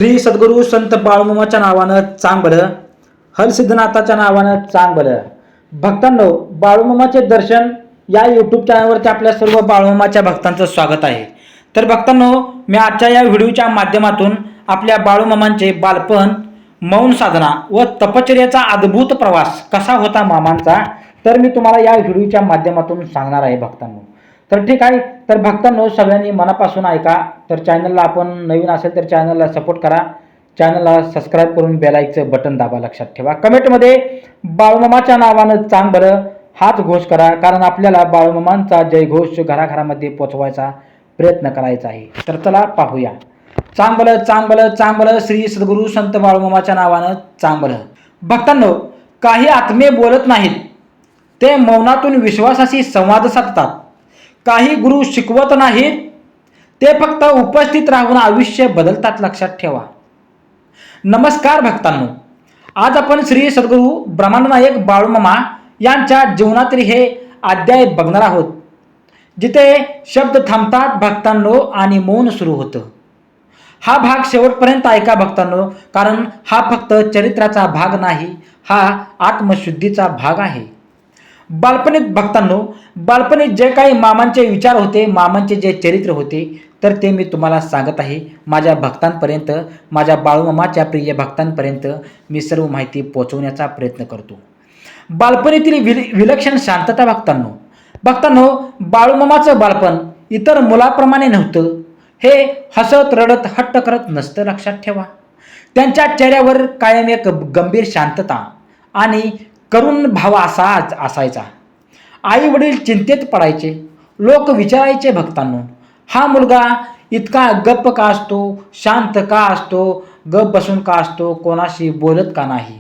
श्री सद्गुरू संत बाळूमामाच्या नावानं चांग भलं, हरसिद्धनाथाच्या नावानं चांग भलं. भक्तांनो, बाळूमामाचे दर्शन या यूट्यूब चॅनलवरती आपल्या सर्व बाळूमामाच्या भक्तांचं स्वागत आहे. तर भक्तांनो, मी आजच्या या व्हिडिओच्या माध्यमातून आपल्या बाळूमामांचे बालपण, मौन साधना व तपश्चर्याचा अद्भुत प्रवास कसा होता मामांचा, तर मी तुम्हाला या व्हिडिओच्या माध्यमातून सांगणार आहे भक्तांनो. तर ठीक आहे. तर भक्तांनो, सगळ्यांनी मनापासून ऐका. तर चॅनलला आपण नवीन असेल तर चॅनलला सपोर्ट करा, चॅनलला सबस्क्राईब करून बेल आयकॉनचं बटन दाबा. लक्षात ठेवा, कमेंटमध्ये बाळूमामाच्या नावानं चांग भलं हाच घोष करा, कारण आपल्याला बाळूमामांचा जयघोष घराघरामध्ये पोचवायचा प्रयत्न करायचा आहे. तर चला पाहूया. चांग भलं, चांग भलं, चांग भलं, श्री सद्गुरू संत बाळूमामाच्या नावानं चांग भलं. भक्तांनो, काही आत्मे बोलत नाहीत, ते मौनातून विश्वासाशी संवाद साधतात. काही गुरु शिकवत नाहीत, ते फक्त उपस्थित राहून आयुष्य बदलतात. लक्षात ठेवा. नमस्कार भक्तांनो, आज आपण श्री सद्गुरू ब्रह्मानंदनायक बाळूमामा यांच्या जीवनातील हे अध्याय बघणार आहोत, जिथे शब्द थांबतात भक्तांनो आणि मौन सुरू होतं. हा भाग शेवटपर्यंत ऐका भक्तांनो, कारण हा फक्त चरित्राचा भाग नाही, हा आत्मशुद्धीचा भाग आहे. बालपणीत भक्तांनो, बालपणीत जे काही मामांचे विचार होते, मामांचे जे चरित्र होते, तर ते मी तुम्हाला सांगत आहे. माझ्या भक्तांपर्यंत, माझ्या बाळूमामाच्या प्रिय भक्तांपर्यंत मी सर्व माहिती पोहोचवण्याचा प्रयत्न करतो. बालपणीतील विलक्षण शांतता भक्तांनो. भक्तांनो, बाळूमामाचं बालपण इतर मुलाप्रमाणे नव्हतं. हे हसत रडत हट्ट करत नसतं. लक्षात ठेवा. त्यांच्या चेहऱ्यावर कायम एक गंभीर शांतता आणि करुण भाव असायचा. आई वडील चिंतेत पडायचे. लोक विचारायचे भक्तांनो, हा मुलगा इतका गप्प का असतो, शांत का असतो, गप बसून का असतो, कोणाशी बोलत का नाही,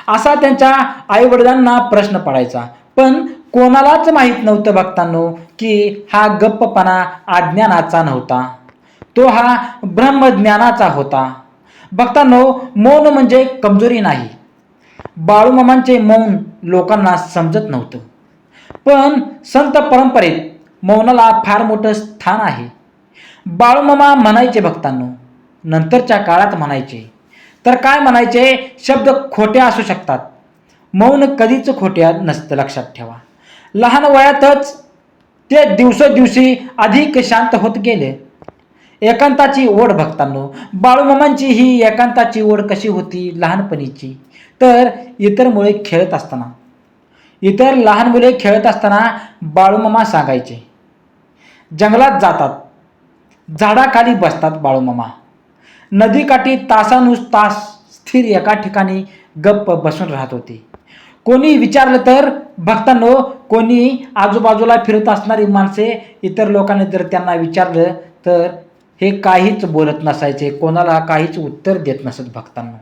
असा त्यांच्या आई वडिलांना प्रश्न पडायचा. पण कोणालाच माहीत नव्हतं भक्तांनो की हा गप्पपणा अज्ञानाचा नव्हता, तो हा ब्रह्मज्ञानाचा होता. भक्तांनो, मौन म्हणजे कमजोरी नाही. बाळूमामांचे मौन लोकांना समजत नव्हतं, पण संत परंपरेत मौनाला फार मोठं स्थान आहे. बाळूमामा म्हणायचे भक्तांनो, नंतरच्या काळात म्हणायचे. तर काय म्हणायचे? शब्द खोटे असू शकतात, मौन कधीच खोटे नसतं. लक्षात ठेवा. लहान वयातच ते दिवसेंदिवशी अधिक शांत होत गेले. एकांताची ओढ भक्तांनो, बाळूमामांची ही एकांताची ओढ कशी होती लहानपणीची, तर इतर लहान मुले खेळत असताना बाळूमामा सांगायचे, जंगलात जातात, झाडाखाली बसतात बाळूमामा, नदीकाठी तासानुतास स्थिर एका ठिकाणी गप्प बसून राहत होते. कोणी विचारलं तर भक्तांनो, कोणी आजूबाजूला फिरत असणारी माणसे इतर लोकांनी जर त्यांना विचारलं तर हे काहीच बोलत नसायचे, कोणाला काहीच उत्तर देत नसत भक्तांनो.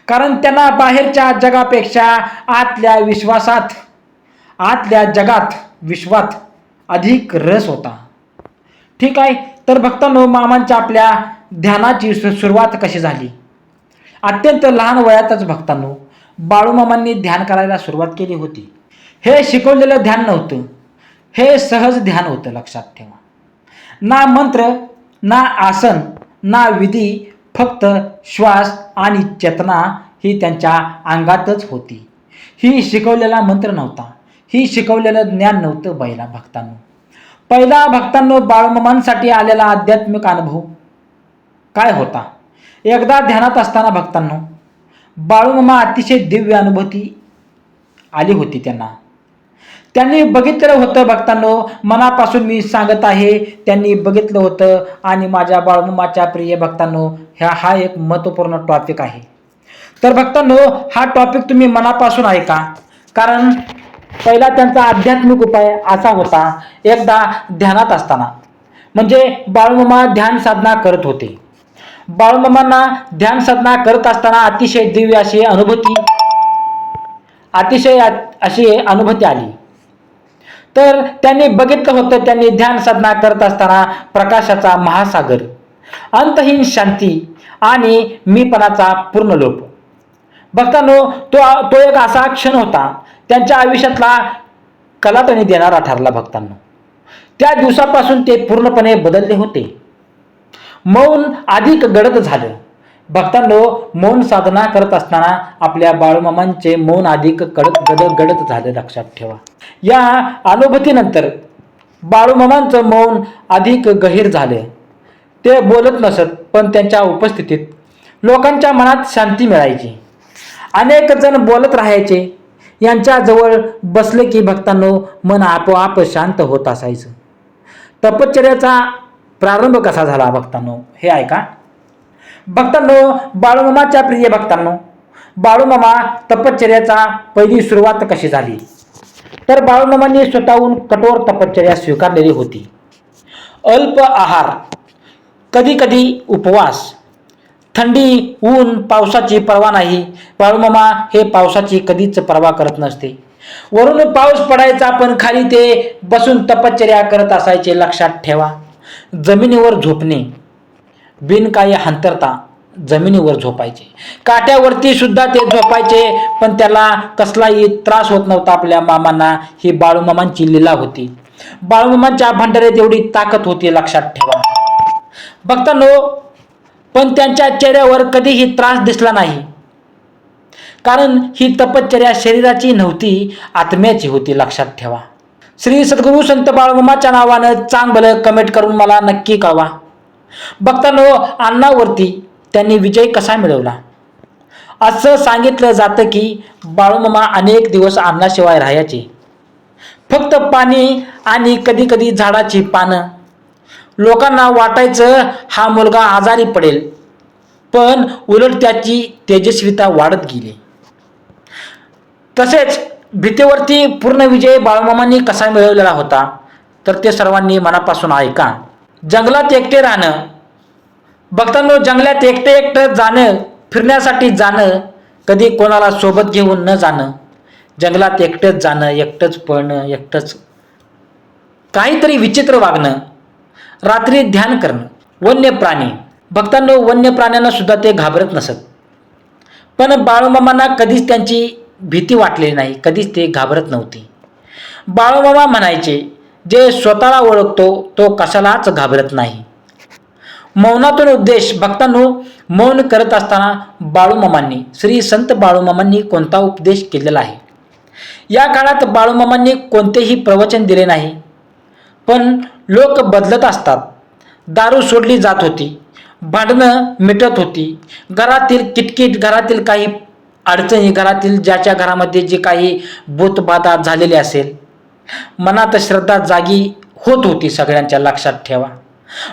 कारण त्यांना बाहेरच्या जगापेक्षा आतल्या जगात विश्वात अधिक रस होता. ठीक आहे. तर भक्तांनो, मामांच्या आपल्या ध्यानाची सुरुवात कशी झाली? अत्यंत लहान वयातच भक्तांनो, बाळूमामांनी ध्यान करायला सुरुवात केली होती. हे शिकवलेलं ध्यान नव्हतं, हे सहज ध्यान होतं. लक्षात ठेवा. ना मंत्र, ना आसन, ना विधी, फक्त श्वास आणि चेतना ही त्यांच्या अंगातच होती. ही शिकवलेला मंत्र नव्हता, ही शिकवलेलं ज्ञान नव्हतं. पहिला भक्तांनो, बाळूमामांसाठी आलेला आध्यात्मिक अनुभव काय होता? एकदा ध्यानात असताना भक्तांनो, बाळूमामा अतिशय दिव्य अनुभूती आली होती त्यांना. त्यांनी बघितलेलं होतं भक्तांनो, मनापासून मी सांगत आहे, त्यांनी बघितलं होतं. आणि माझ्या बाळूमामाच्या प्रिय भक्तांनो, हा एक महत्त्वपूर्ण टॉपिक आहे. तर भक्तांनो, हा टॉपिक तुम्ही मनापासून ऐका, कारण पहिला त्यांचा आध्यात्मिक उपाय असा होता. एकदा ध्यानात असताना, म्हणजे बाळूमामा ध्यान साधना करत होते. बाळूमामांना ध्यान साधना करत असताना अतिशय दिव्य अशी अनुभूती आली. तर त्यांनी बघितलं होतं, त्यांनी ध्यान साधना करत असताना प्रकाशाचा महासागर, अंतहीन शांती आणि मीपणाचा पूर्ण लोप. भक्तांनो, तो एक असा क्षण होता, त्यांच्या आयुष्यातला कलाटणी देणारा ठरला. भक्तांनो, त्या दिवसापासून ते पूर्णपणे बदलले होते. मौन अधिक गडद झालं. भक्तांनो, मौन साधना करत असताना आपल्या बाळूमामांचे मौन अधिक गडद झालं, लक्षात ठेवा. या अनुभूतीनंतर बाळूमामांचं मौन अधिक गहीर झाले. ते बोलत नसत, पण त्यांच्या उपस्थितीत लोकांच्या मनात शांती मिळायची. अनेक जण बोलत राहायचे. यांच्याजवळ बसले की भक्तांनो मन आपोआप शांत होत असायचं. तपश्चर्याचा प्रारंभ कसा झाला भक्तांनो, हे ऐका. भक्तांनो, बाळूमामाच्या प्रिय भक्तांनो, बाळूमामा तपश्चर्याचा पहिली सुरुवात कशी झाली, तर बाळूमामांनी स्वतःहून कठोर तपश्चर्या स्वीकारलेली होती. अल्प आहार, कधी कधी उपवास, थंडी, ऊन, पावसाची पर्वा नाही. बाळूमामा हे पावसाची कधीच पर्वा करत नसते. वरून पाऊस पडायचा, पण खाली ते बसून तपश्चर्या करत असायचे, लक्षात ठेवा. जमिनीवर झोपणे, बिनकाही हांतरता जमिनीवर झोपायचे. काट्यावरती सुद्धा ते झोपायचे, पण त्याला कसलाही त्रास होत नव्हता आपल्या मामांना. ही बाळूमामांची लीला होती. बाळूमामांच्या भंडाऱ्यात एवढी ताकद होती, लक्षात ठेवा. भक्तांनो, पण त्यांच्या चेहऱ्यावर कधीही त्रास दिसला नाही, कारण ही तपश्चर्या शरीराची नव्हती, आत्म्याची होती, लक्षात ठेवा. श्री सद्गुरू संत बाळूमामाच्या नावानं चांगलं कमेंट करून मला नक्की कळवा. भक्तांनो, अन्नावरती त्यांनी विजय कसा मिळवला. असं सांगितलं जातं की बाळूमामा अनेक दिवस अन्नाशिवाय राहायचे. फक्त पाणी आणि कधी कधी झाडाची पानं. लोकांना वाटायचं हा मुलगा आजारी पडेल, पण उलट त्याची तेजस्विता वाढत गेली. तसेच भीतीवरती पूर्ण विजय बाळूमामांनी कसा मिळवलेला होता, तर ते सर्वांनी मनापासून ऐका. जंगलात एकटे राहणं. भक्तांनो, जंगलात एकटं जाणं, फिरण्यासाठी जाणं, कधी कोणाला सोबत घेऊन न जाणं, जंगलात एकटंच जाणं, एकटंच पळणं, एकटंच काहीतरी विचित्र वागणं, रात्री ध्यान करणं. वन्य प्राणी. भक्तांनो, वन्य प्राण्यांना सुद्धा ते घाबरत नसत, पण बाळूमामांना कधीच त्यांची भीती वाटलेली नाही, कधीच ते घाबरत नव्हती. बाळूमामा म्हणायचे, जे स्वतःला ओळखतो तो कशालाच घाबरत नाही. मौनातून उपदेश. भक्तांनो, मौन करत असताना बाळूमामांनी, श्री संत बाळूमामांनी कोणता उपदेश केलेला आहे. या काळात बाळूमामांनी कोणतेही प्रवचन दिले नाही, पण लोक बदलत असतात. दारू सोडली जात होती, भांडणं मिटत होती, घरातील किटकिट, घरातील काही अडचणी, घरातील ज्याच्या घरामध्ये जे काही भूतबाधा झालेली असेल, मनात श्रद्धा जागी होत होती सगळ्यांच्या, लक्षात ठेवा.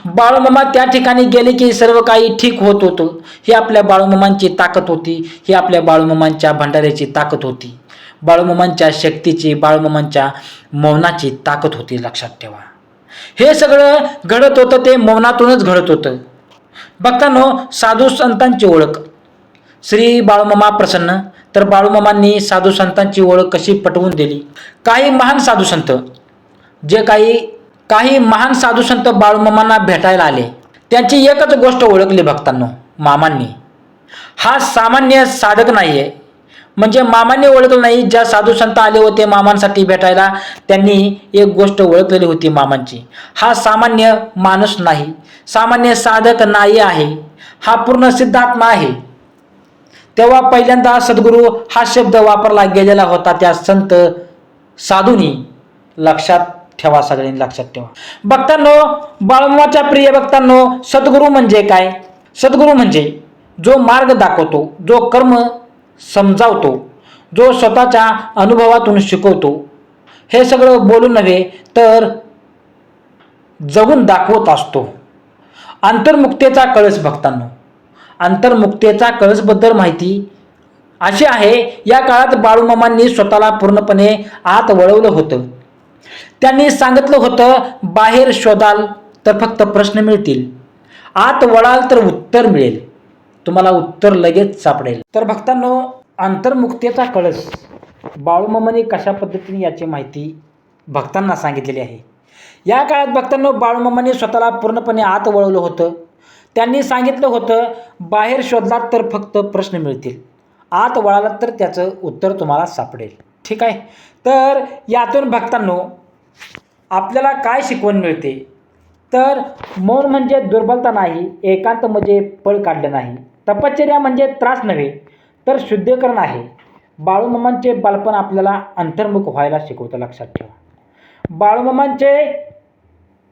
बाळूमामा त्या ठिकाणी गेले की सर्व काही ठीक होत होतं. ही आपल्या बाळूमामांची ताकद होती, ही आपल्या बाळूमामांच्या भंडाऱ्याची ताकद होती, बाळूमामांच्या शक्तीची, बाळूमामांच्या मौनाची ताकद होती, लक्षात ठेवा. हे सगळं घडत होतं ते मौनातूनच घडत होतं. भक्तांनो, साधू संतांची ओळख. श्री बाळूमामा प्रसन्न. तर बाळूमामांनी साधू संतांची ओळख कशी पटवून दिली. काही महान साधू संत, जे काही महान साधू संत बाळूमामांना भेटायला आले, त्यांची एकच गोष्ट ओळखली भक्तांनो, मामांनी. हा सामान्य साधक नाहीये. म्हणजे मामांनी ओळखलं नाही, ज्या साधू संत आले होते मामांसाठी भेटायला, त्यांनी एक गोष्ट ओळखलेली होती मामांची. हा सामान्य माणूस नाही, सामान्य साधक नाही आहे, हा पूर्ण सिद्धात्मा आहे. तेव्हा पहिल्यांदा सद्गुरू हा शब्द वापरला गेलेला होता त्या संत साधूंनी, लक्षात ठेवा, सगळ्यांनी लक्षात ठेवा. भक्तांनो, बाळूमामाच्या प्रिय भक्तांनो, सद्गुरू म्हणजे काय. सद्गुरू म्हणजे जो मार्ग दाखवतो, जो कर्म समजावतो, जो स्वतःच्या अनुभवातून शिकवतो. हे सगळं बोलून नव्हे तर जगून दाखवत असतो. अंतर्मुक्तेचा कळस. भक्तांनो, अंतर्मुक्तेचा कळसबद्दल माहिती अशी आहे, या काळात बाळूमामांनी स्वतःला पूर्णपणे आत वळवलं होतं. त्यांनी सांगितलं होतं, बाहेर शोधाल तर फक्त प्रश्न मिळतील, आत वळाल तर उत्तर मिळेल, तुम्हाला उत्तर लगेच सापडेल. तर भक्तांनो, अंतर्मुक्तेचा कळस बाळूमामांनी कशा पद्धतीने याची माहिती भक्तांना सांगितलेली आहे. या काळात भक्तांनो, बाळूमामांनी स्वतःला पूर्णपणे आत वळवलं होतं. त्यांनी सांगितलं होतं, बाहेर शोधलात तर फक्त प्रश्न मिळतील, आत वळालात तर त्याचं उत्तर तुम्हाला सापडेल. ठीक आहे. तर यातून भक्तांनो आपल्याला काय शिकवण मिळते, तर मौन म्हणजे दुर्बलता नाही, एकांत म्हणजे पळ काढलं नाही, तपश्चर्या म्हणजे त्रास नव्हे तर शुद्धीकरण आहे. बाळूमामांचे बालपण आपल्याला अंतर्मुख व्हायला शिकवतं, लक्षात ठेवा. बाळूमामांचे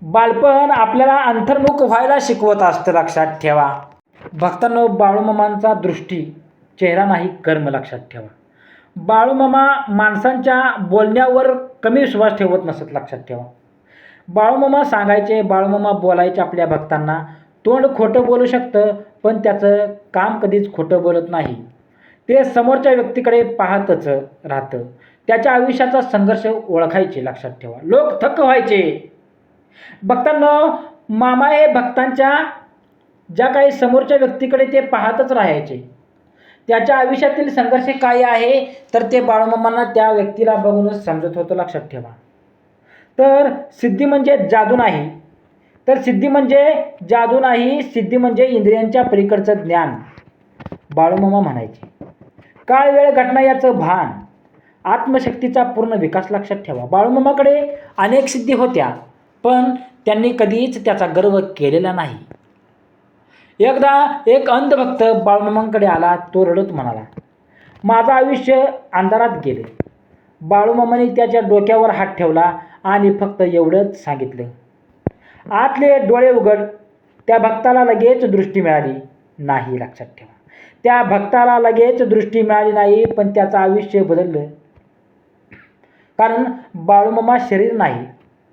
बालपण आपल्याला अंतर्मुख व्हायला शिकवत असतं, लक्षात ठेवा. भक्तांनो, बाळूमामांचा दृष्टी चेहरा नाही कर्म, लक्षात ठेवा. बाळूमामा माणसांच्या बोलण्यावर कमी विश्वास ठेवत नसत, लक्षात ठेवा. बाळूमामा सांगायचे, बाळूमामा बोलायचे आपल्या भक्तांना, तोंड खोटं बोलू शकतं पण त्याचं काम कधीच खोटं बोलत नाही. ते समोरच्या व्यक्तीकडे पाहतच राहतं. त्याच्या आयुष्याचा संघर्ष ओळखायचे, लक्षात ठेवा. लोक थक्क व्हायचे. भक्तांनो, मामा हे भक्तांच्या ज्या काही समोरच्या व्यक्तीकडे ते पाहतच राहायचे. त्याच्या आयुष्यातील संघर्ष काय आहे तर ते बाळूमामांना त्या व्यक्तीला बघूनच समजत होतं, लक्षात ठेवा. तर सिद्धी म्हणजे जादू नाही, सिद्धी म्हणजे इंद्रियांच्या पलीकडचं ज्ञान, बाळूमामा म्हणायचे. काळ वेळ घटना याचं भान, आत्मशक्तीचा पूर्ण विकास, लक्षात ठेवा. बाळूमामाकडे अनेक सिद्धी होत्या पण त्यांनी कधीच त्याचा गर्व केलेला नाही. एकदा एक अंधभक्त बाळूमामांकडे आला. तो रडत म्हणाला, माझं आयुष्य अंधारात गेले. बाळूमामांनी त्याच्या डोक्यावर हात ठेवला आणि फक्त एवढंच सांगितलं, आतले डोळे उघड. त्या भक्ताला लगेच दृष्टी मिळाली नाही, लक्षात ठेवा. त्या भक्ताला लगेच दृष्टी मिळाली नाही पण त्याचं आयुष्य बदललं. कारण बाळूमामा शरीर नाही,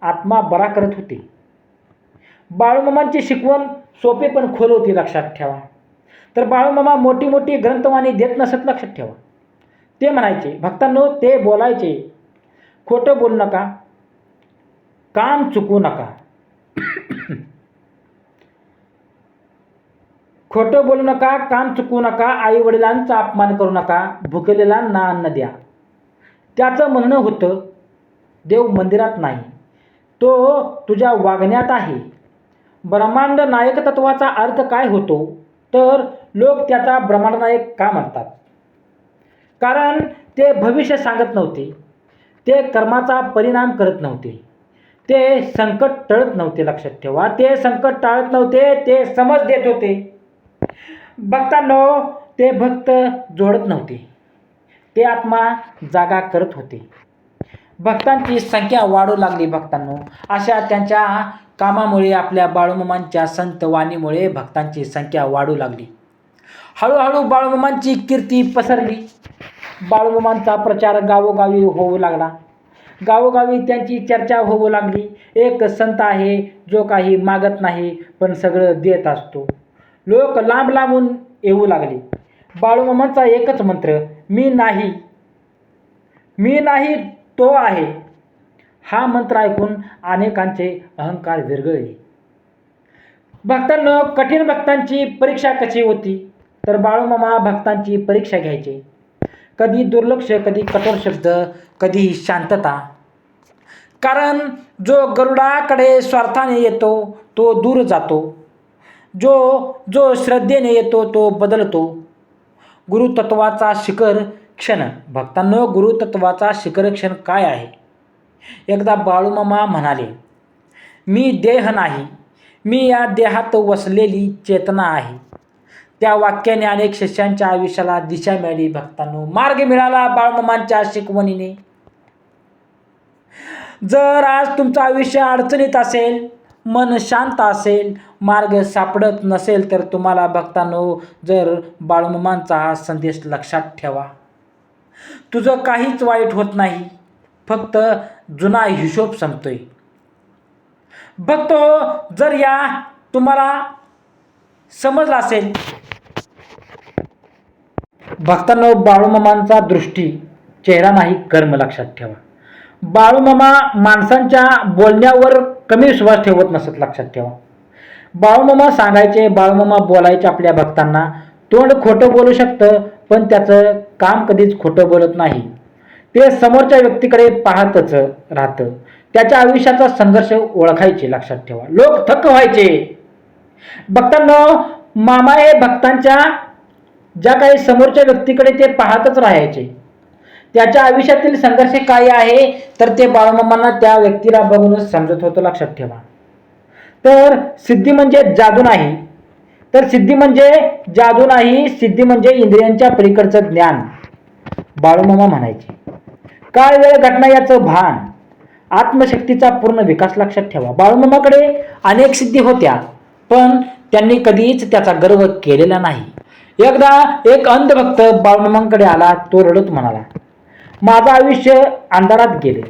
आत्मा बरा करत होते. बाळूमामांची शिकवण सोपे पण खोल होती, लक्षात ठेवा. तर बाळूमामा मोठी मोठी ग्रंथवाणी देत नसत, लक्षात ठेवा. ते म्हणायचे, भक्तांनो, ते बोलायचे, खोटं बोलू नका, काम चुकवू नका. खोटं बोलू नका, काम चुकवू नका, आई वडिलांचा अपमान करू नका, भुकेलेल्यांना अन्न द्या. त्याचं म्हणणं होतं, देव मंदिरात नाही, तो तुझ्या वागण्यात आहे. ब्रह्मांड नायक तत्वाचा अर्थ काय होतो तर लोक त्याचा ब्रह्मांड नायक का म्हणतात? कारण ते भविष्य सांगत नव्हते, ते कर्माचा परिणाम करत नव्हते, ते संकट टळत नव्हते, लक्षात ठेवा. ते संकट टाळत नव्हते, ते समज देत होते. भक्तांनो, ते भक्त जोडत नव्हते, ते आत्मा जागा करत होते. भक्तांची संख्या वाढू लागली. भक्तांनो, अशा त्यांच्या कामामुळे, आपल्या बाळूमामांच्या संत वाणीमुळे भक्तांची संख्या वाढू लागली. हळूहळू बाळूमामांची कीर्ती पसरली. बाळूमामांचा प्रचार गावोगावी होऊ लागला. गावोगावी त्यांची चर्चा होऊ लागली. एक संत आहे जो काही मागत नाही पण सगळं देत असतो. लोक लांब लांबून येऊ लागले. बाळूमामांचा एकच मंत्र, मी नाही तो आहे. हा मंत्र ऐकून अनेकांचे अहंकार विरघळले. भक्तांनो, कठीण भक्तांची परीक्षा कशी होती तर बाळूमामा भक्तांची परीक्षा घ्यायचे. कधी दुर्लक्ष, कधी कठोर शब्द, कधी शांतता. कारण जो गरुडाकडे स्वार्थाने येतो तो दूर जातो, जो श्रद्धेने येतो तो बदलतो. गुरुतत्वाचा शिखर क्षण. भक्तांनो, गुरुतत्वाचा शिखर क्षण काय आहे? एकदा बाळूमामा म्हणाले, मी देह नाही, मी या देहात वसलेली चेतना आहे. त्या वाक्याने अनेक शिष्यांच्या आयुष्याला दिशा मिळाली. भक्तांनो, मार्ग मिळाला बाळूमामांच्या शिकवणीने. जर आज तुमचं आयुष्य अडचणीत असेल, मन शांत असेल, मार्ग सापडत नसेल तर तुम्हाला भक्तांनो, जर बाळूमामांचा हा संदेश लक्षात ठेवा. तुझं काहीच वाईट होत नाही, फक्त जुना हिशोब संपतोय. भक्त हो, जर या तुम्हाला समजलं असेल. भक्तांनो, बाळूमामांचा दृष्टी चेहरा नाही कर्म, लक्षात ठेवा. बाळूमामा माणसांच्या बोलण्यावर कमी विश्वास ठेवत नसत, लक्षात ठेवा. बाळूमामा सांगायचे, बाळूमामा बोलायचे आपल्या भक्तांना, तोंड खोटं बोलू शकतं पण त्याचं काम कधीच खोटं बोलत नाही. ते समोरच्या व्यक्तीकडे पाहतच राहतं. त्याच्या आयुष्याचा संघर्ष ओळखायचे, लक्षात ठेवा. लोक थक्क व्हायचे. भक्तांनो, मामा हे भक्तांच्या ज्या काही समोरच्या व्यक्तीकडे ते पाहतच राहायचे. त्याच्या आयुष्यातील संघर्ष काय आहे तर ते बाळूमामांना त्या व्यक्तीला बघूनच समजत होतं, लक्षात ठेवा. तर सिद्धी म्हणजे जादू नाही, तर सिद्धी म्हणजे जादू नाही, सिद्धी म्हणजे इंद्रियांच्या पलीकडचं ज्ञान. बाळूमामा म्हणायचे, काळ वेळ घटना याचं भान, आत्मशक्तीचा पूर्ण विकास लक्षात ठेवा. बाळूमामाकडे अनेक सिद्धी होत्या, पण त्यांनी कधीच त्याचा गर्व केलेला नाही. एकदा एक अंधभक्त बाळूमामांकडे आला. तो रडत म्हणाला, माझं आयुष्य अंधारात गेले.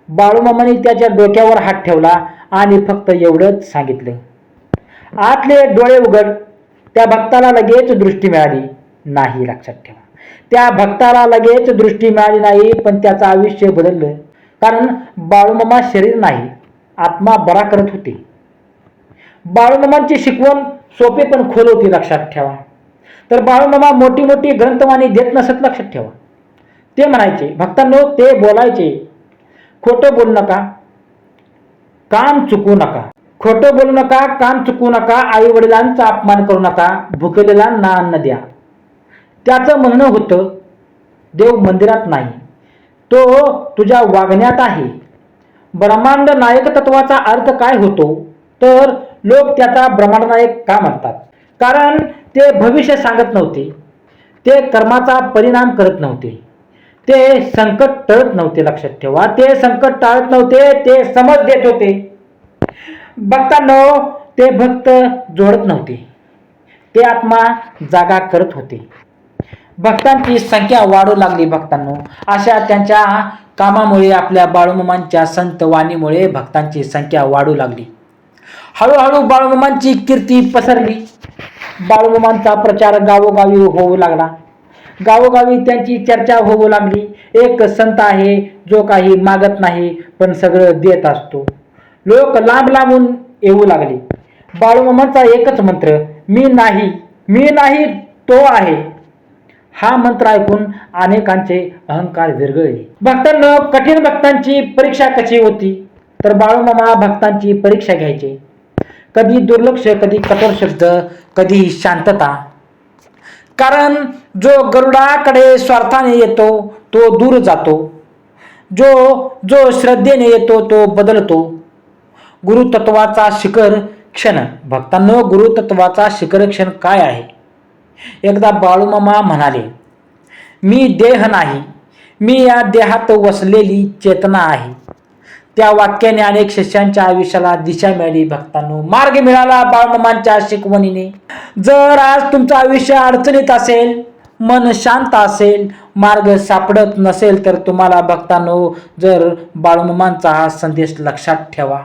बाळूमामांनी त्याच्या डोक्यावर हात ठेवला आणि फक्त एवढंच सांगितलं, आतले डोळे उघड. त्या भक्ताला लगेच दृष्टी मिळाली नाही. लक्षात ठेवा, त्या भक्ताला लगेच दृष्टी मिळाली नाही, पण त्याचं आयुष्य बदललं. कारण बाळूमामा शरीर नाही, आत्मा बरा करत होते. बाळूमामांची शिकवण सोपे पण खोल होती. लक्षात ठेवा. तर बाळूमामा मोठी मोठी ग्रंथवाणी देत नसत. लक्षात ठेवा. ते म्हणायचे, भक्तांनो, ते बोलायचे, खोटं बोलू नका, काम चुकवू नका. खोटं बोलू नका, काम चुकवू नका, आई वडिलांचा अपमान करू नका, भुकेलेल्यांना अन्न द्या. त्याचं म्हणणं होतं, देव मंदिरात नाही, तो तुझ्या वागण्यात आहे. ब्रह्मांड नायक तत्वाचा अर्थ काय होतो, तर लोक त्याचा ब्रह्मांड नायक का म्हणतात? कारण ते भविष्य सांगत नव्हते, ते कर्माचा परिणाम करत नव्हते, ते संकट टळत नव्हते. लक्षात ठेवा, ते संकट टाळत नव्हते, ते समज देत होते. भक्तांनो, ते भक्त जोडत नव्हते, ते आत्मा जागा करत होते. भक्तांची संख्या वाढू लागली. भक्तांनो, अशा त्यांच्या कामामुळे, आपल्या बाळूमामांच्या संत वाणीमुळे भक्तांची संख्या वाढू लागली. हळूहळू बाळूमामांची कीर्ती पसरली. बाळूमामांचा प्रचार गावोगावी होऊ लागला. गावोगावी त्यांची चर्चा होऊ लागली. एक संत आहे जो काही मागत नाही, पण सगळं देत असतो. लोक लांब लांबून येऊ लागले. बाळूमामांचा एकच मंत्र, मी नाही, मी नाही, तो आहे. हा मंत्र ऐकून अनेकांचे अहंकार विरघळले. भक्तांना, कठीण भक्तांची परीक्षा कशी होती, तर बाळूमामा भक्तांची परीक्षा घ्यायचे. कधी दुर्लक्ष, कधी कठोर शब्द, कधी शांतता. कारण जो गरुडाकडे स्वार्थाने येतो तो दूर जातो, जो श्रद्धेने येतो तो बदलतो. गुरुतत्वाचा शिखर क्षण. भक्तांनो, गुरुतत्वाचा शिखर क्षण काय आहे? एकदा बाळूमामा म्हणाले, मी देह नाही, मी या देहात वसलेली चेतना आहे. त्या वाक्याने अनेक शिष्यांच्या आयुष्याला दिशा मिळाली. भक्तांनो, मार्ग मिळाला बाळूमामांच्या शिकवणीने. जर आज तुमचं आयुष्य अडचणीत असेल, मन शांत असेल, मार्ग सापडत नसेल, तर तुम्हाला भक्तांनो, जर बाळूमामांचा हा संदेश लक्षात ठेवा,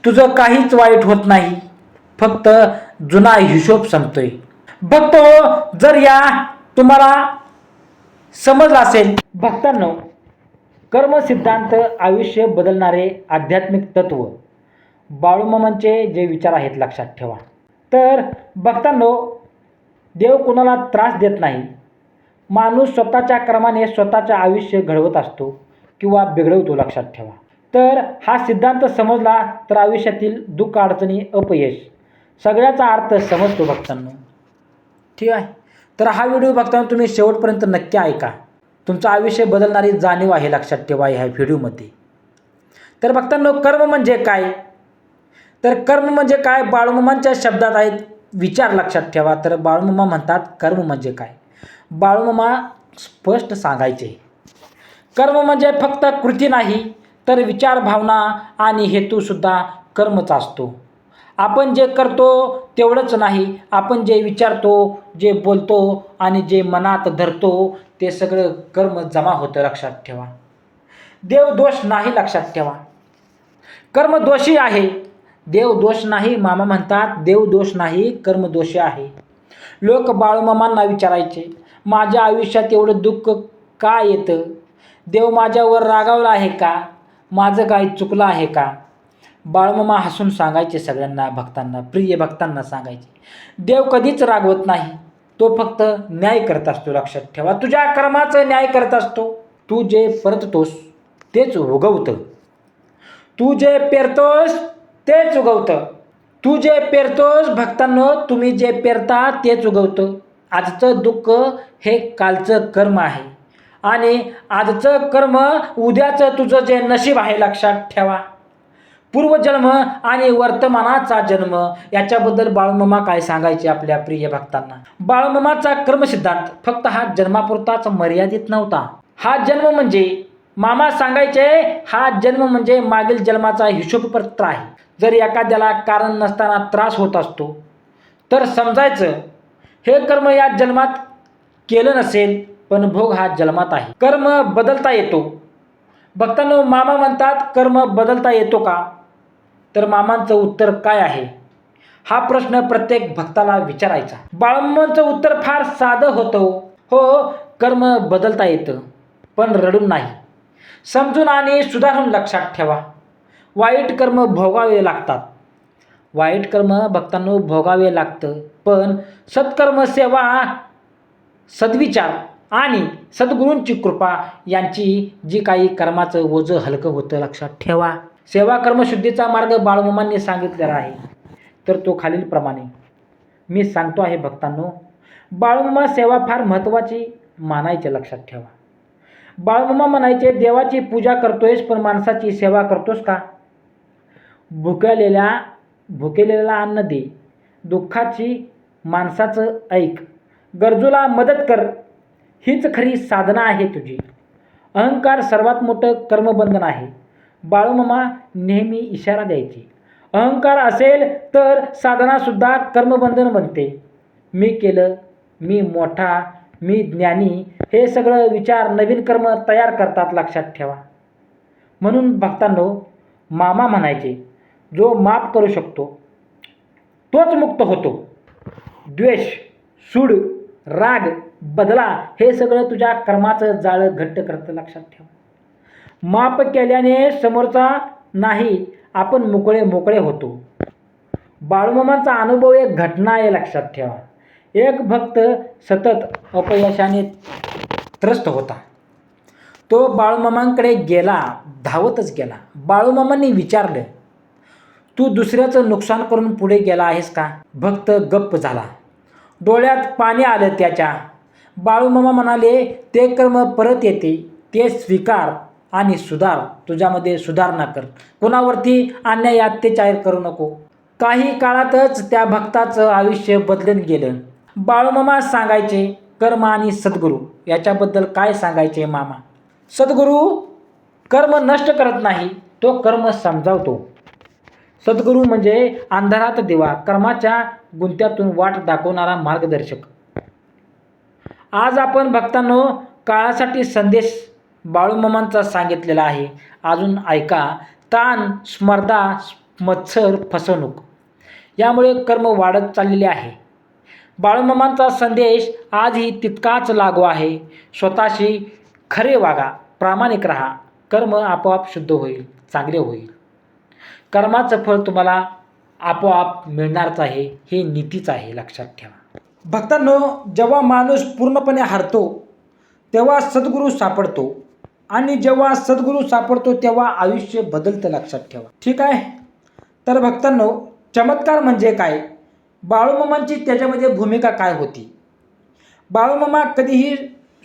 तुझं काहीच वाईट होत नाही, फक्त जुना हिशोब संपतोय. भक्त हो, जर या तुम्हाला समजलं असेल. भक्तांनो, कर्म सिद्धांत, आयुष्य बदलणारे आध्यात्मिक तत्व, बाळूमामांचे जे विचार आहेत लक्षात ठेवा. तर भक्तांनो, देव कोणाला त्रास देत नाही. माणूस स्वतःच्या क्रमाने स्वतःचे आयुष्य घडवत असतो किंवा बिघडवतो. लक्षात ठेवा. तर हा सिद्धांत समजला तर आयुष्यातील दुःख, अडचणी, अपयश सगळ्याचा अर्थ समजतो. भक्तांनो, ठीक आहे. तर हा व्हिडिओ भक्तांनो तुम्ही शेवटपर्यंत नक्की ऐका. तुमचं आयुष्य बदलणारी जाणीव आहे. लक्षात ठेवा ह्या व्हिडिओमध्ये. तर भक्तांनो, कर्म म्हणजे काय? तर कर्म म्हणजे काय? बाळूमामांच्या शब्दात आहेत विचार. लक्षात ठेवा. तर बाळूमामा म्हणतात, कर्म म्हणजे काय? बाळूमामा स्पष्ट सांगायचे, कर्म म्हणजे फक्त कृती नाही, तर विचार, भावना आणि हेतूसुद्धा कर्मच असतो. आपण जे करतो तेवढंच नाही, आपण जे विचारतो, जे बोलतो आणि जे मनात धरतो ते सगळं कर्म जमा होतं. लक्षात ठेवा. देव दोष नाही. लक्षात ठेवा. कर्म दोषी आहे, देव दोष नाही. मामा म्हणतात, देव दोष नाही, कर्म दोषी आहे. लोक बाळूमामांना विचारायचे, माझ्या आयुष्यात एवढं दुःख का येतं? देव माझ्यावर रागावला आहे का? माझं काही चुकलं आहे का? बाळूमामा हसून सांगायचे सगळ्यांना, भक्तांना, प्रिय भक्तांना सांगायचे, देव कधीच रागवत नाही, तो फक्त न्याय करत असतो. लक्षात ठेवा. तुझ्या कर्माचं न्याय करत असतो. तू जे परततोस तेच उगवतं. तू जे पेरतोस तेच उगवतं. तू जे पेरतोस, भक्तांनो, तुम्ही जे पेरता तेच उगवतं. आजचं दुःख हे कालचं कर्म आहे आणि आजचं कर्म उद्याचं तुझं जे नशीब आहे. लक्षात ठेवा. पूर्वजन्म आणि वर्तमानाचा जन्म याच्याबद्दल बाळूमामा काय सांगायचे आपल्या प्रिय भक्तांना. बाळूमामाचा कर्मसिद्धांत फक्त हा जन्मापुरताच मर्यादित नव्हता. हा जन्म म्हणजे मामा सांगायचे, हा जन्म म्हणजे मागील जन्माचा हिशोबपत्र आहे. जर एखाद्याला कारण नसताना त्रास होत असतो तर समजायचं हे कर्म या जन्मात केलं नसेल, पण भोग हा जन्मात आहे. कर्म बदलता येतो. भक्तांनो, मामा म्हणतात कर्म बदलता येतो का? तर मामांचं उत्तर काय आहे हा प्रश्न प्रत्येक भक्ताला विचारायचा. बाळूमामांचं उत्तर फार साधं होतं. हो, कर्म बदलता येतं, पण रडून नाही, समजून आणि सुधारून. लक्षात ठेवा, वाईट कर्म भोगावे लागतात. वाईट कर्म भक्तांनो भोगावे लागतं, पण सत्कर्म, सेवा, सद्विचार आणि सद्गुरूंची कृपा यांची जी काही कर्माचं ओझं हलकं होतं. लक्षात ठेवा, सेवा कर्मशुद्धीचा मार्ग बाळूमामांनी सांगितलेला आहे. तर तो खालीलप्रमाणे मी सांगतो आहे भक्तांनो. बाळूमामा सेवा फार महत्त्वाची मानायचे. लक्षात ठेवा, बाळूमामा म्हणायचे, देवाची पूजा करतोयस पण माणसाची सेवा करतोस का? भुकेलेला अन्न दे, दुःखाची माणसाचं ऐक, गरजूला मदत कर, हीच खरी साधना आहे तुझी. अहंकार सर्वात मोठं कर्मबंधन आहे. बाळूमामा नेहमी इशारा द्यायचे, अहंकार असेल तर साधनासुद्धा कर्मबंधन बनते. मी केलं, मी मोठा, मी ज्ञानी, हे सगळं विचार नवीन कर्म तयार करतात. लक्षात ठेवा. म्हणून भक्तांनो, मामा म्हणायचे, जो माफ करू शकतो तोच मुक्त होतो. द्वेष, सूड, राग, बदला हे सगळं तुझ्या कर्माचं जाळं घट्ट करतं. लक्षात ठेवा, माफ केल्याने समोरचा नाही, आपण मोकळे होतो. बाळूमामांचा अनुभव एक घटना आहे. लक्षात ठेवा, एक भक्त सतत अपयशाने त्रस्त होता. तो बाळूमामांकडे गेला, धावतच गेला. बाळूमामांनी विचारलं, तू दुसऱ्याचं नुकसान करून पुढे गेला आहेस का? भक्त गप्प झाला, डोळ्यात पाणी आलं त्याच्या. बाळूमामा म्हणाले, ते कर्म परत येते, ते स्वीकार आणि सुधार. तुझ्यामध्ये सुधारणा कर, कोणावरती अन्याय अत्याचार करू नको. काही काळातच त्या भक्ताचं आयुष्य बदलून गेलं. बाळूमामा सांगायचे, कर्म आणि सद्गुरू याच्याबद्दल काय सांगायचे मामा? सद्गुरू कर्म नष्ट करत नाही, तो कर्म समजावतो. सद्गुरू म्हणजे अंधारात दिवा, कर्माच्या गुंत्यातून वाट दाखवणारा मार्गदर्शक. आज आपण भक्तांनो काळासाठी संदेश बाळूमामांचा सांगितलेला आहे. अजून ऐका, ताण, स्पर्धा, मत्सर, फसवणूक यामुळे कर्म वाढत चाललेले आहे. बाळूमामांचा संदेश आजही तितकाच लागू आहे. स्वतःशी खरे वागा, प्रामाणिक राहा, कर्म आपोआप शुद्ध होईल, चांगले होईल. कर्माचं फळ तुम्हाला आपोआप मिळणारच आहे, हे नीतीच आहे. लक्षात ठेवा भक्तांनो, जेव्हा माणूस पूर्णपणे हारतो तेव्हा सद्गुरू सापडतो, आणि जेव्हा सद्गुरू सापडतो तेव्हा आयुष्य बदलतं. लक्षात ठेवा. ठीक आहे, तर भक्तांनो, चमत्कार म्हणजे काय? बाळूमामांची त्याच्यामध्ये भूमिका काय होती? बाळूमामा कधीही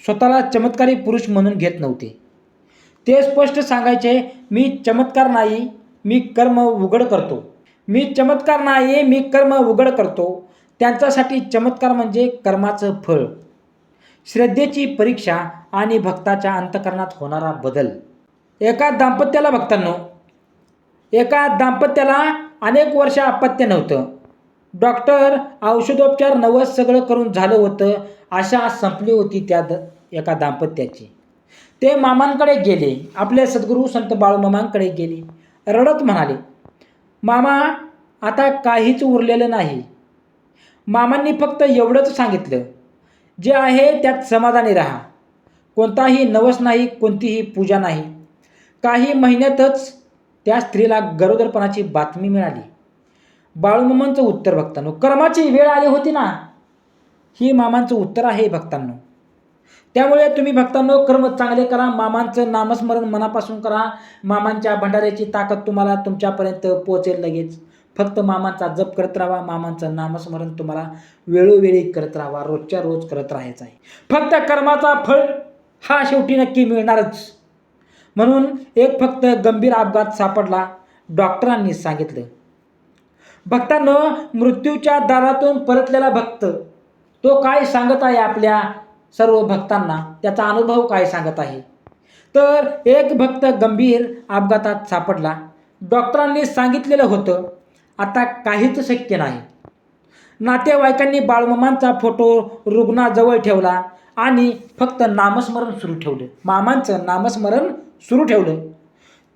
स्वतःला चमत्कारी पुरुष म्हणून घेत नव्हते. ते स्पष्ट सांगायचे, मी चमत्कार नाही, मी कर्म उघड करतो. मी चमत्कार नाही, मी कर्म उघड करतो. त्यांच्यासाठी चमत्कार म्हणजे कर्माचं फळ, श्रद्धेची परीक्षा आणि भक्ताच्या अंतःकरणात होणारा बदल. एका दाम्पत्याला अनेक वर्ष अपत्य नव्हतं. डॉक्टर औषधोपचार नवस सगळं करून झालं होतं. आशा संपली होती त्या एका दाम्पत्याची. ते मामांकडे गेले, आपले सद्गुरू संत बाळूमामांकडे गेले. रडत म्हणाले, मामा आता काहीच उरलेलं नाही. मामांनी फक्त एवढंच सांगितलं, जे आहे त्यात समाधानी राहा. कोणताही नवस नाही, कोणतीही पूजा नाही. काही महिन्यातच त्या स्त्रीला गरोदरपणाची बातमी मिळाली. बाळूमामांचं उत्तर भक्तांनो, कर्माची वेळ आली होती ना, ही मामांचं उत्तर आहे भक्तांनो. त्यामुळे तुम्ही भक्तांनो कर्म चांगले करा, मामांचं नामस्मरण मनापासून करा. मामांच्या भंडाऱ्याची ताकद तुम्हाला तुमच्यापर्यंत पोहोचेल लगेच. फक्त मामांचा जप करत राहा, मामांचं नामस्मरण तुम्हाला वेळोवेळी करत राहा, रोजच्या रोज करत राहायचं आहे. फक्त कर्माचा फळ हा शेवटी नक्की मिळणारच. म्हणून एक फक्त गंभीर अपघात सापडला, डॉक्टरांनी सांगितलं. भक्तांनो, मृत्यूच्या दारातून परतलेला भक्त तो काय सांगत आहे आपल्या सर्व भक्तांना, त्याचा अनुभव काय सांगत आहे. तर एक भक्त गंभीर अपघातात सापडला. डॉक्टरांनी सांगितलेलं होतं आता काहीच शक्य नाही. नातेवाईकांनी बाळूमामांचा फोटो रुग्णाजवळ ठेवला आणि फक्त नामस्मरण सुरू ठेवलं. मामांचं नामस्मरण सुरू ठेवलं.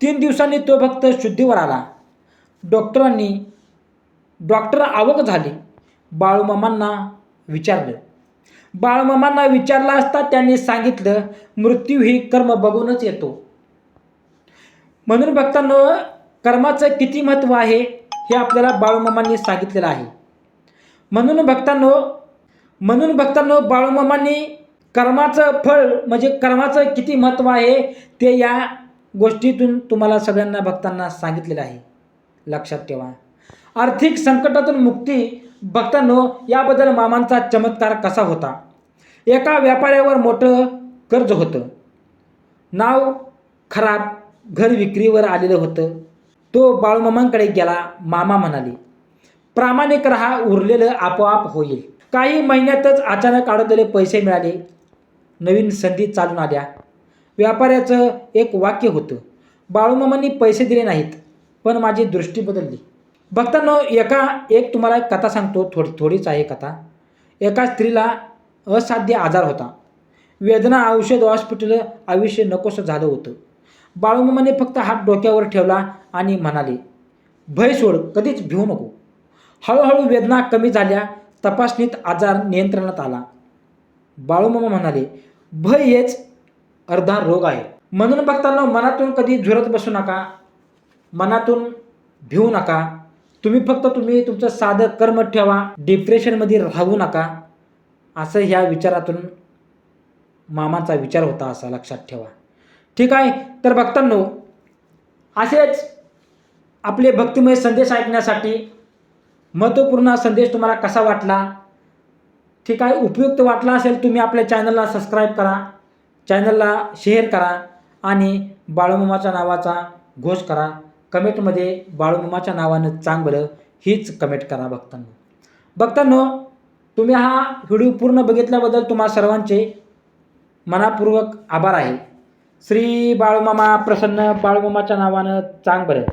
3 दिवसांनी तो भक्त शुद्धीवर आला. डॉक्टर अवाक झाले. बाळूमामांना विचारलं असता त्यांनी सांगितलं मृत्यू ही कर्म बघूनच येतो. म्हणून भक्तांनो, कर्माचं किती महत्त्व आहे हे आपल्याला बाळूमामांनी सांगितलेलं आहे. म्हणून भक्तांनो बाळूमामांनी कर्माचं फळ म्हणजे कर्माचं किती महत्त्व आहे ते या गोष्टीतून तुम्हाला सगळ्यांना भक्तांना सांगितलेलं आहे. लक्षात ठेवा. आर्थिक संकटातून मुक्ती. भक्तांनो, याबद्दल मामांचा चमत्कार कसा होता. एका व्यापाऱ्यावर मोठं कर्ज होतं. नाव खराब, घर विक्रीवर आलेलं होतं. तो बाळूमामांकडे गेला. मामा म्हणाले प्रामाणिक राहा, उरलेलं आपोआप होईल. काही महिन्यातच अचानक अडकलेले पैसे मिळाले. नवीन संधी चालून आल्या. व्यापाऱ्याचं एक वाक्य होतं, बाळूमामांनी पैसे दिले नाहीत पण माझी दृष्टी बदलली. भक्तांनो, एक तुम्हाला एक कथा सांगतो. थोडीच आहे कथा. एका स्त्रीला असाध्य आजार होता. वेदना, औषध, हॉस्पिटल, आयुष्य नकोसं झालं होतं. बाळूमामाने फक्त हात डोक्यावर ठेवला आणि म्हणाले भय सोड, कधीच भिवू नको. हळूहळू वेदना कमी झाल्या. तपासणीत आजार नियंत्रणात आला. बाळूमामा म्हणाले भय हेच अर्धा रोग आहे. म्हणून भक्तांनो, मनातून कधी झुरत बसू नका, मनातून भिवू नका. तुम्ही तुमचं साधं कर्म ठेवा, डिप्रेशनमध्ये राहू नका. असं ह्या विचारातून मामाचा विचार होता, असा लक्षात ठेवा. ठीक आहे. तर भक्तांनो, असेच आपले भक्तिमय संदेश ऐकण्यासाठी महत्त्वपूर्ण संदेश तुम्हाला कसा वाटला, ठीक आहे, उपयुक्त वाटला असेल तुम्ही आपल्या चॅनलला सबस्क्राईब करा, चॅनलला शेअर करा आणि बाळूमामाच्या नावाचा घोष करा. कमेंटमध्ये बाळूमामाच्या नावानं चांग बरं हीच कमेंट करा. भक्तांनो, तुम्ही हा व्हिडिओ पूर्ण बघितल्याबद्दल तुम्हा सर्वांचे मनापूर्वक आभार आहे. श्री बाळूमामा प्रसन्न. बाळूमामाच्या नावानं चांग बरं.